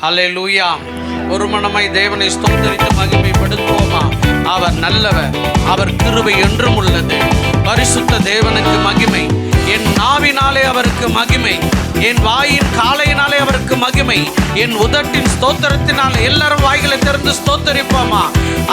ஹல்லேலூயா. ஒரு மனமாய் தேவனை ஸ்தோத்திரித்து மகிமைப்படுத்துவோமா? அவர் நல்லவர், அவர் கிருபை என்றும் உள்ளது. பரிசுத்த தேவனுக்கு மகிமை. என் நாவினாலே அவருக்கு மகிமை, என் வாயின் காலையினாலே அவருக்கு மகிமை, என் உதட்டின் ஸ்தோத்திரத்தினால் எல்லாரும் வாய்களை திறந்து ஸ்தோத்தரிப்போமா?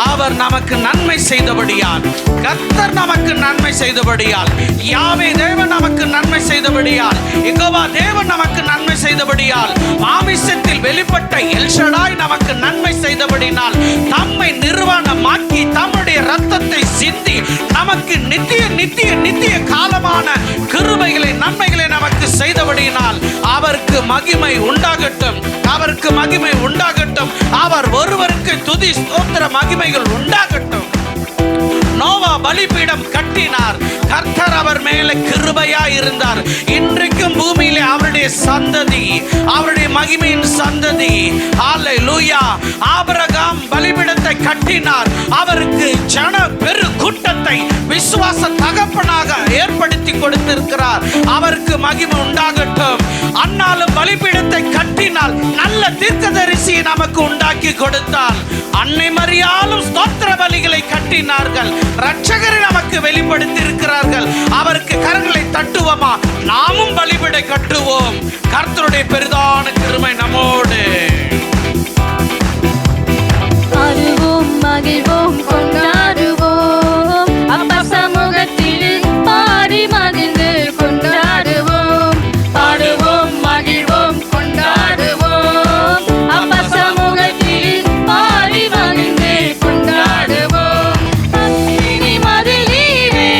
அவர் நமக்கு நன்மை செய்தபடியால், கர்த்தர் நமக்கு நன்மை செய்தபடியால், யாவே தேவன் நமக்கு நன்மை செய்தபடியால், யெகோவா தேவன் நமக்கு நன்மை செய்தபடியால், மாமிசத்தில் வெளிப்பட்ட எல்ஷடாய் நமக்கு நன்மை செய்தபடினால், தம்மை நிர்வாணமாக்கி தம்முடைய இரத்தத்தை சிந்தி நமக்கு நித்திய நித்திய நித்திய காலமான கிருபைகளை நன்மைகளை நமக்கு செய்தபடியினால் அவருக்கு மகிமை உண்டாகட்டும், அவருக்கு மகிமை உண்டாகட்டும். அவர் ஒருவருக்கு துதி ஸ்தோத்திர மகிமைகள் உண்டாகட்டும். நோவா பலிபீடம் கட்டினார், கர்த்தர் அவர் மேலே கிருபையாய் இருந்தார். இன்றைக்கும் பூமியிலே அவருடைய சந்ததி, அவருடைய மகிமையின் சந்ததி. ஹல்லேலூயா. ஆபிரகாம் பலிபீடத்தை கட்டினார், அவருக்கு ஜன பெரு கூட்டத்தை விசுவாச தகப்பனாக ஏற்படுத்தி கொடுத்திருக்கிறார். அவருக்கு மகிமை உண்டாகட்டும். அன்னாலும் பலிபீடத்தை கட்டினால் நல்ல தீர்க்கதரிசியை நமக்கு உண்டாக்கி கொடுத்தால், அன்னை மரியாளும் ஸ்தோத்திர பலிகளை கட்டினார்கள், இரட்சகரை நமக்கு வெளிப்படுத்தி இருக்கிறார்கள். அவருக்கு கரங்களை தட்டுவோமா? நாமும் பலிபீடை கட்டுவோம். கர்த்தருடைய பெரிதான கிருபை நம்மோடு. பாடுவோம், மகிழ்வோம், கொண்டாடுவோம். அப்பா சமூகத்தில் பாடி மகிழ்ந்து கொண்டாடுவோம். பாடுவோம், மகிழ்வோம், கொண்டாடுவோம். அப்பா சமூகத்தில் பாடி மகிழ்ந்து கொண்டாடுவோம். அக்கினி மதில் நீரே,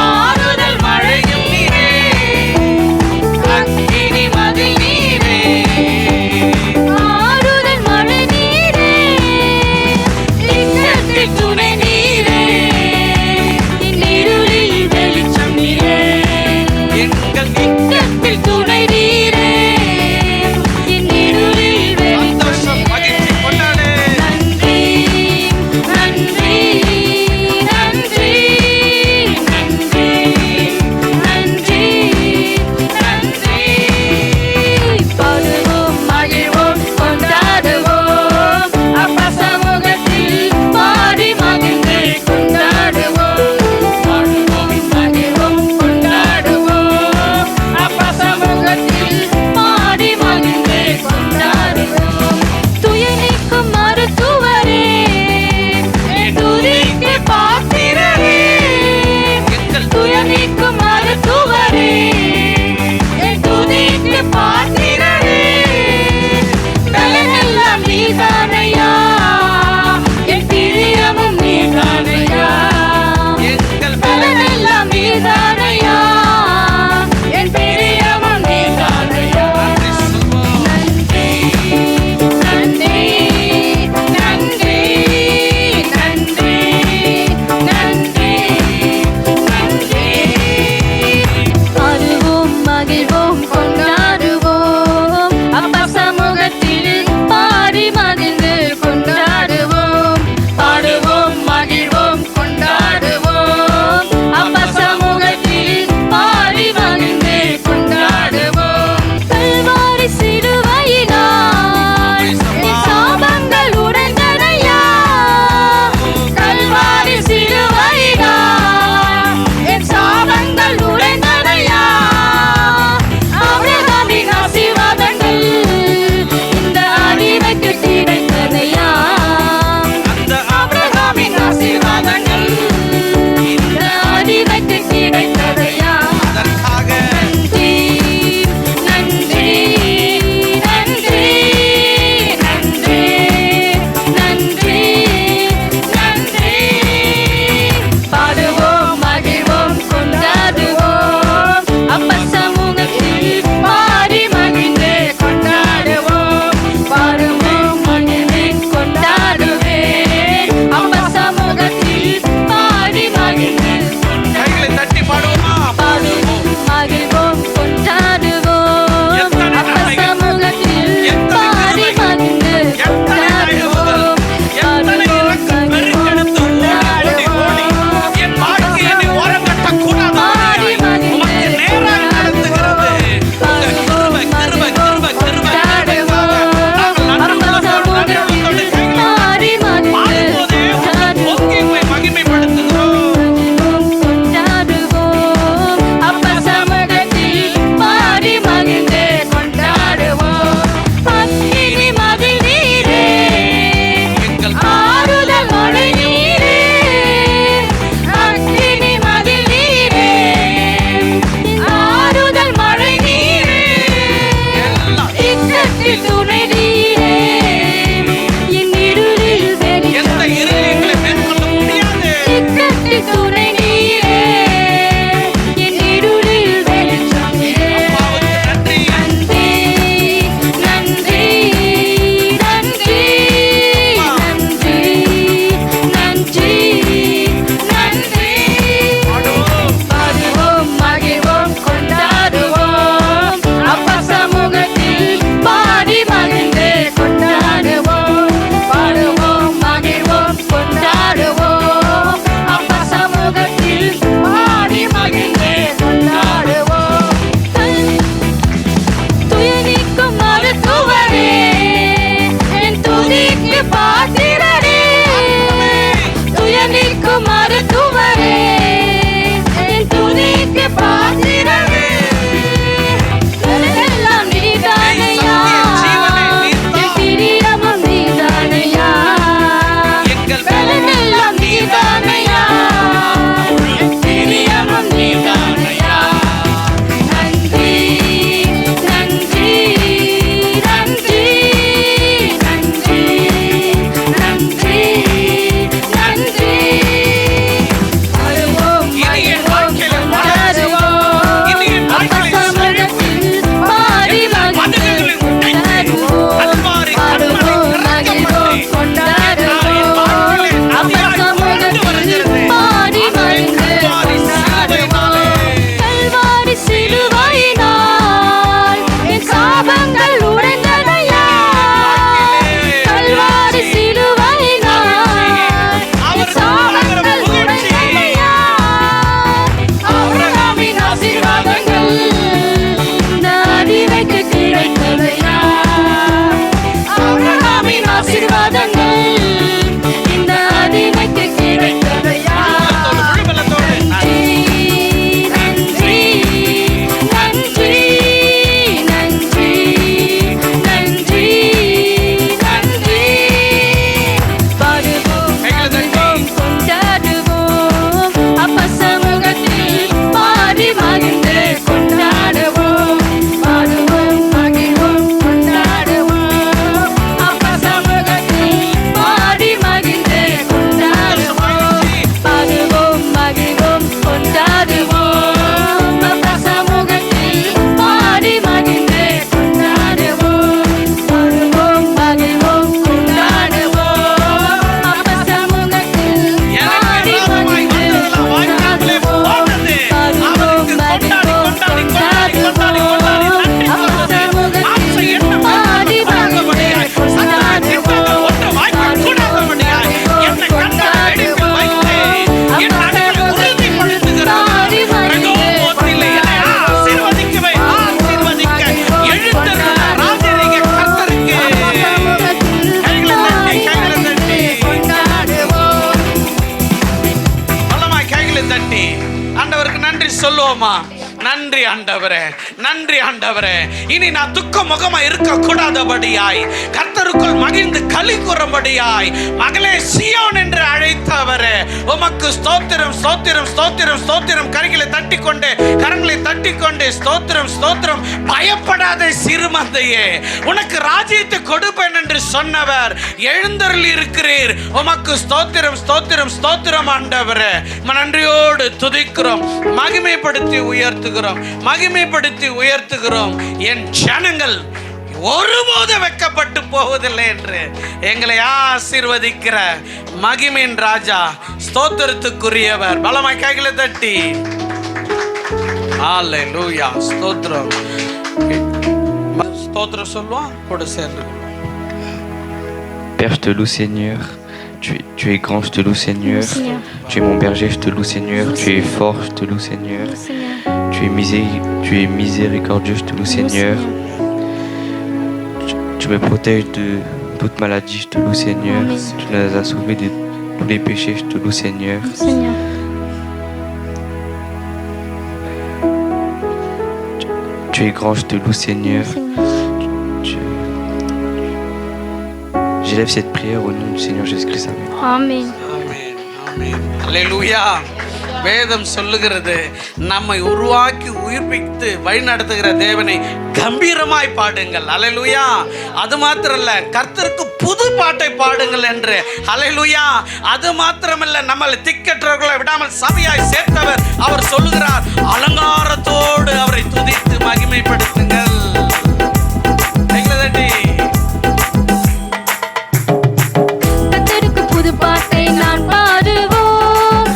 ஆறுதல் மழையும் நீரே. அக்கினி மதில் நீரே, சொல்லுவோமா? நன்றி ஆண்டவரே, நன்றி ஆண்டவரே. இனி நான் துக்க முகமா இருக்க கூடாதபடியாய், கர்த்தருக்குள் மகிழ்ந்து களி கூறும்படியாய் மகளே சீயோன் என்று அழைத்தவரே உமக்கு ஸ்தோத்திரம், ஸ்தோத்திரம், ஸ்தோத்திரம், ஸ்தோத்திரம். கரங்களை தட்டிக்கொண்டு ஸ்தோத்திரம், ஸ்தோத்திரம். பயப்படாத சிறுமந்தையே, உனக்கு ராஜ்யத்தை கொடுப்பேன் என்று சொன்னவர் எழுந்தருளி இருக்கிறீர். உமக்கு ஸ்தோத்திரம், ஸ்தோத்திரம், ஸ்தோத்திரம் ஆண்டவரே. நன்றியோடு துதிக்கிறோம், மகிமைப்படுத்தி உயர்த்துகிறோம். என் ஜனங்கள் ஒருபோது வெட்கப்பட்டு போவதில்லை என்று எங்களை ஆசீர்வதிக்கிற மகிமையின் ராஜா, ஸ்தோத்திரத்துக்குரியவர். பலமாய் கைகளை தட்டி ஹல்லேலூயா, ஸ்தோத்திரம். ஸ்தோத்திரம் சொல்லுவோம், கூட சேர்ந்து. Père, je te loue Seigneur, tu es grand, je te loue Seigneur, tu es mon berger, je te loue Seigneur, tu es fort, je te loue Seigneur, tu es miséricordieux, je te loue Seigneur, tu me protèges de toute maladie, je te loue Seigneur, tu nous as sauvés de tous les péchés, je te loue Seigneur. Tu es grand, je te loue Seigneur. J'élève cette prière au nom du Seigneur Jésus-Christ. Amen. Amen. Alléluia. வேதம் சொல்லுகிறது, நம்மை உருவாக்கி உயிர்ப்பித்து வழிநடத்துகிற தேவனை கம்பீரமாய் பாடுங்கள். அல்லேலூயா. அது மாத்திரமல்ல, கர்த்தருக்கு புது பாட்டை பாடுங்கள் என்று. அல்லேலூயா. அது மாத்திரமல்ல, நம்மளை திக்கற்றவர்களை விடாமல் சபையாய் சேர்த்தவர். அவர் சொல்லுகிறார், அலங்காரத்தோடு அவரை துதித்து மகிமைப்படுத்துங்கள். கர்த்தருக்கு புது பாட்டை நான் பாடுவோம்,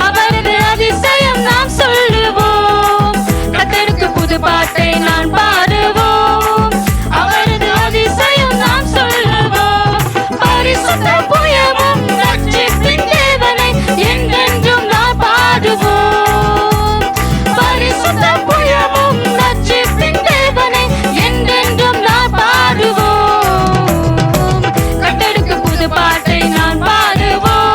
அவரது அதிசயம் நாம் சொல்லுவோம். கர்த்தருக்கு புது பாட்டை நான் பாடுவோம், அவரது அதிசயம் நாம் சொல்லுவோம். பரிசுத்த புயமும் ரட்சிப்பின் தேவனை என்றென்றும் நாம் பாடுவோம். பரிசுத்த புயமும் ரட்சிப்பின் தேவனை என்றென்றும் நாம் பாடுவோம். கர்த்தருக்கு புது பாட்டை நான் பாடுவோம்,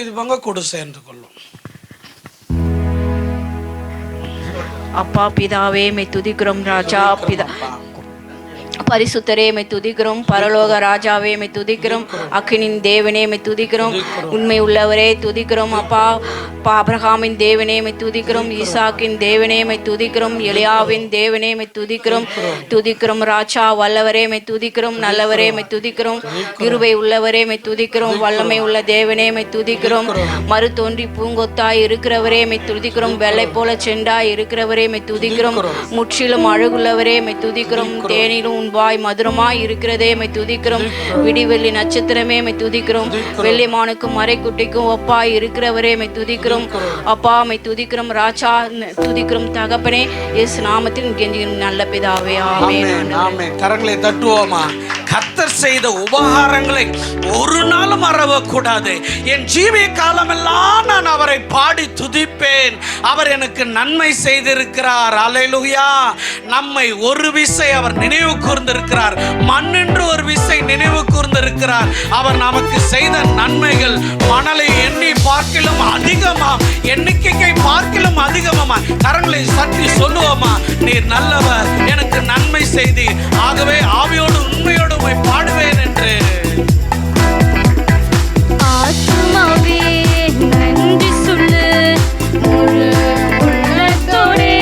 செய்துவாங்க, கொடு சேர்ந்து கொள்ளும். அப்பா பிதாவே மை துதிக்கிறோம் ராஜா. பிதா பரிசுத்தரே மை துதிக்கிறோம். பரலோக ராஜாவே மை துதிக்கிறோம். அக்கினின் தேவனே மை துதிக்கிறோம். உண்மை உள்ளவரே துதிக்கிறோம். அப்பா ஆபிரகாமின் தேவனே மை துதிக்கிறோம். ஈசாக்கின் தேவனே மை துதிக்கிறோம். எலியாவின் தேவனே மை துதிக்கிறோம். துதிக்கிறோம் ராஜா. வல்லவரே மை துதிக்கிறோம். நல்லவரே மை துதிக்கிறோம். கிருபை உள்ளவரே மை துதிக்கிறோம். வல்லமை உள்ள தேவனே மை துதிக்கிறோம். மறு தோன்றி பூங்கொத்தாய் இருக்கிறவரே மை துதிக்கிறோம். வெள்ளை போல செண்டாய் இருக்கிறவரே மை துதிக்கிறோம். முற்றிலும் அழகுள்ளவரே மை துதிக்கிறோம். தேனிலும் வாய் மதுரமாய் இருக்கிறதே மை துதிக்கிறோம். விடிவெள்ளி நட்சத்திரமே மை துதிக்கிறோம். வெள்ளிமானுக்கும் மறைக்குட்டிக்கும் ஒப்பாய் இருக்கிறவரே மை துதிக்கிறோம். அப்பா மை துதிக்கிறோம் ராஜா. துதிக்கிறோம் தகப்பனே. இயேசு நாமத்தில் கெஞ்சுகிறோம் நல்ல பிதாவே. ஆமென். ஆமென். கரங்களை தட்டுவோமா? கர்த்தர் செய்த உபகாரங்களை ஒரு நாளும் மறவக்கூடாது. என் ஜீவிய காலமெல்லாம் நான் அவரை பாடி துதிப்பேன். அவர் எனக்கு நன்மை செய்திருக்கிறார். அல்லேலூயா. நம்மை ஒரு விசை அவர் நினைவு கூர்ந்திருக்கிறார். மண்ணென்று ஒரு விசை நினைவு கூர்ந்திருக்கிறார். அவர் நமக்கு செய்த நன்மைகள் மணலை எண்ணி பார்க்கிலும் அதிகமாம், எண்ணிக்கையை பார்க்கிலும் அதிகமாமா. கரங்களை சற்றி சொல்லுவோமா? நீர் நல்லவர், எனக்கு நன்மை செய்தி. ஆகவே ஆவியோடு உண்மையோடு பாடுவேன் என்று. ஆத்துமாவே நன்றி சொல்லு முழு உள்ளத்தோடே.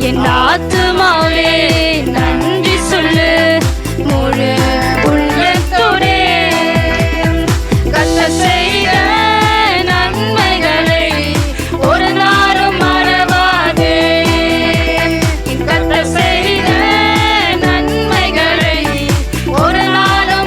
என் ஆத்துமாவே நன்றி சொல்லு முழு உள்ளத்தோடே. கர்த்தர் செய்த நன்மைகளை ஒரு நாளும் மறவாதே. கர்த்தர் செய்த நன்மைகளை ஒரு நாளும்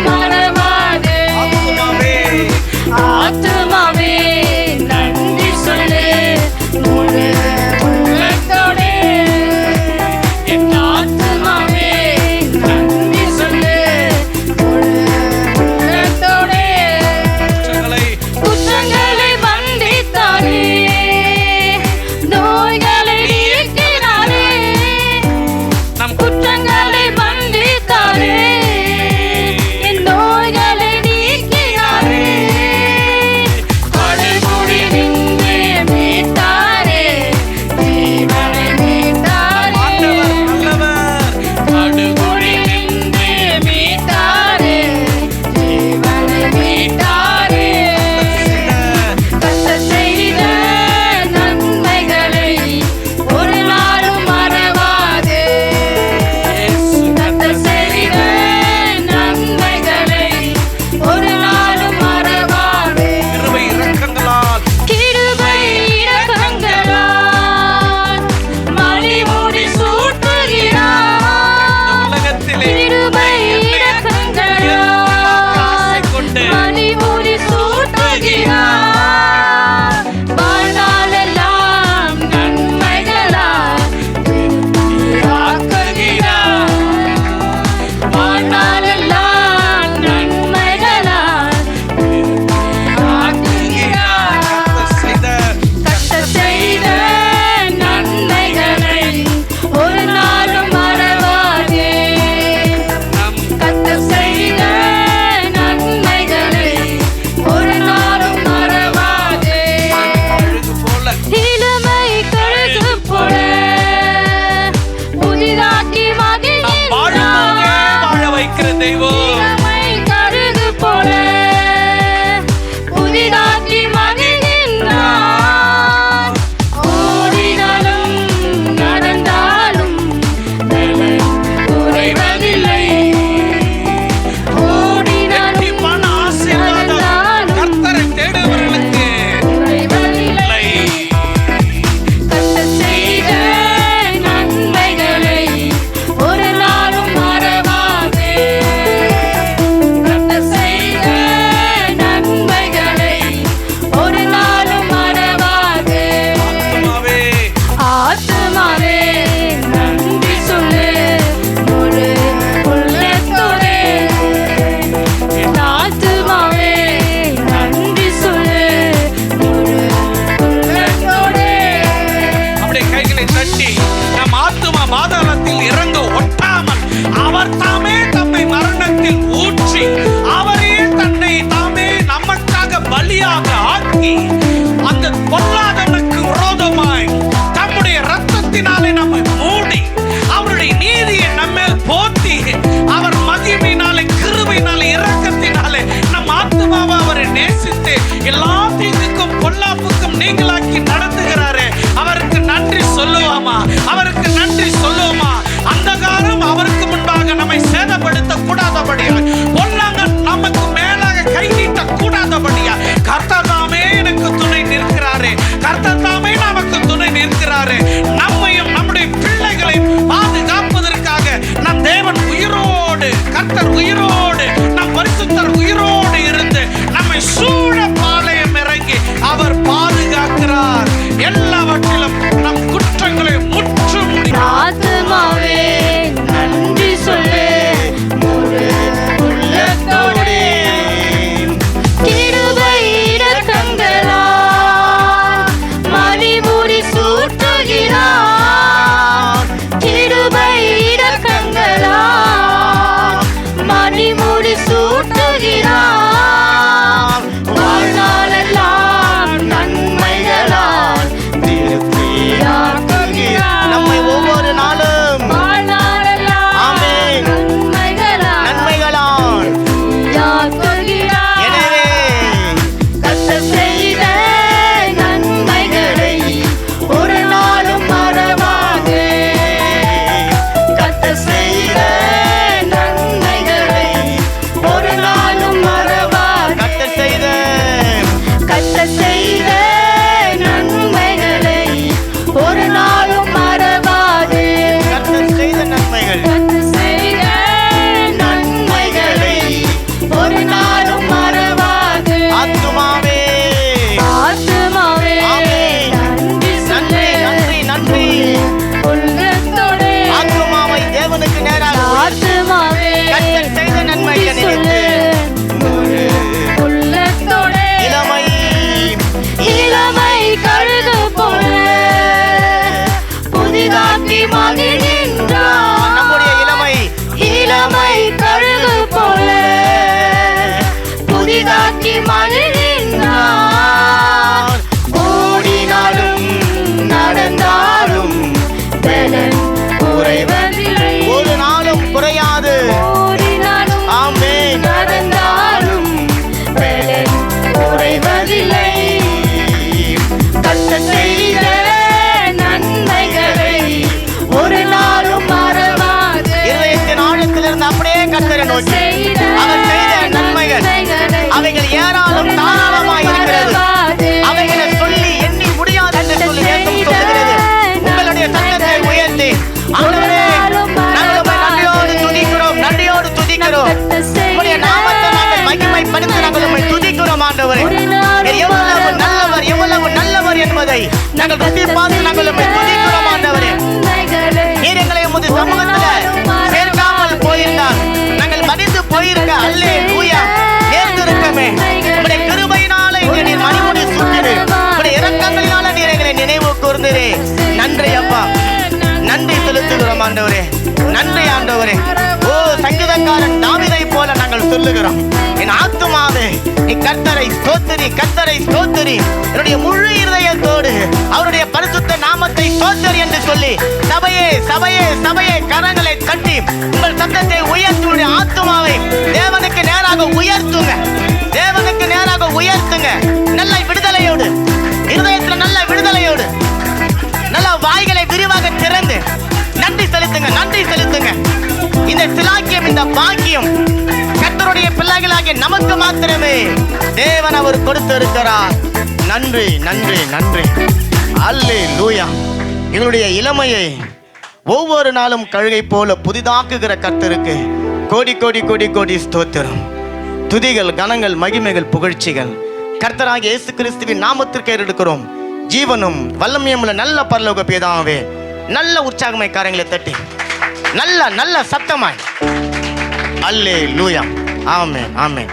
நாங்கள் ருசி பார்த்து நாங்கள் உம்மை துதிக்கிறோம் ஆண்டவரே. நீர் எங்களை உமது சமூகத்துல சேர்க்காமல் போயிருந்தால் நாங்கள் மடிந்து போயிருக்க அல்லேலூயா நேர்ந்திருக்கமே. உம்முடைய கிருபையினால இங்கே நீர் மணிமுடி சுற்றிரு, உம்முடைய இரக்கங்களினால நீர் எங்களை நினைவு கூர்ந்தீரே. நன்றி அப்பா, நன்றி செலுத்துகிறோம் ஆண்டவரே, நன்றி ஆண்டவரே. ஓ சங்கீதக்காரன் தாவீதை போல நாங்கள் சொல்லுகிறோம், என் ஆத்துமாவே நீ கர்த்தரை ஸ்தோத்திரி, கர்த்தரை ஸ்தோத்திரி, என்னுடைய முழு இருதயத்தோடு அவருடைய பரிசுத்த நாமத்தை ஸ்தோத்திரி என்று சொல்லி சபையே சபையே சபையே கரங்களை தட்டி உங்கள் சத்தத்தை உயர்த்தி ஆத்துமாவை தேவனுக்கு நேராக உயர்த்துங்க, தேவனுக்கு நேராக உயர்த்துங்க. நல்ல விடுதலையோடு, இருதயத்துல நல்ல விடுதலையோடு, நல்ல வாய்களை விரிவாக திறந்து நன்றி செலுத்துங்க, நன்றி செலுத்துங்க. இந்த சிலாக்கியம், இந்த பாக்கியம் கர்த்தருடைய பிள்ளைகளாகிய நமக்கு மாத்திரமே தேவன் அவர் கொடுத்திருக்கிறார். நன்றி நன்றி நன்றி. அல்லேலூயா. எங்களுடைய இளமையை ஒவ்வொரு நாளும் கழுகை போல புதிதாக்குகிற கர்த்தருக்கு கோடி கோடி கோடி கோடி ஸ்தோத்திரம். துதிகள், கனங்கள், மகிமைகள், புகழ்ச்சிகள் கர்த்தராகிய இயேசு கிறிஸ்துவின் நாமத்திற்கு எடுக்கிறோம். ஜீவனும் வல்லமையுமுள்ள நல்ல பரலோக பிதாவே, நல்ல உற்சாகமாய் காரங்களை தட்டி நல்ல நல்ல சத்தமாய் அல்லேலூயா. ஆமென் ஆமென்.